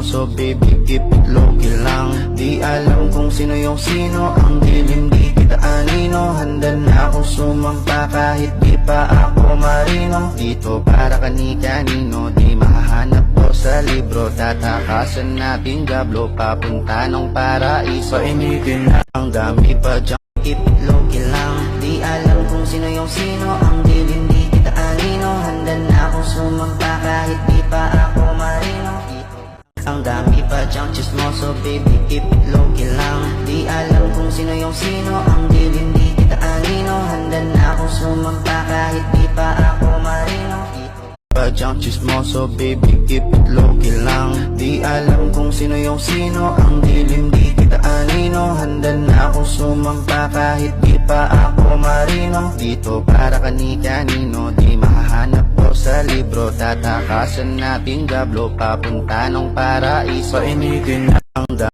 chismoso, baby, keep it low-key lang. Di alam kung sino yung sino, ang dilim di kita anino. Handa na akong sumampa kahit di pa ako marino. Dito para kani-kanino, di mahahanap to sa libro. Tatakasan natin gablo, papunta ng paraiso. Painitin na ang dami pa dyan, keep it low-key lang. Di alam kung sino yung sino, ang dilim di kita anino. Handa na akong sumampa kahit di pa ako marino. Ang dami pa dyang chismoso, baby, keep it low-key lang. Di alam kung sino yung sino, ang dilim di kita anino. Handa na akong sumampa kahit di pa ako marino. Pa dyang chismoso, baby, keep it low-key lang. Di alam kung sino yung sino, ang dilim di kita anino. Handa na akong sumampa kahit di pa ako marino. Dito para kani-kanino, di mahahanap to sa libro. Tatakasan natin gablo, papunta ng paraiso. Painitin na ang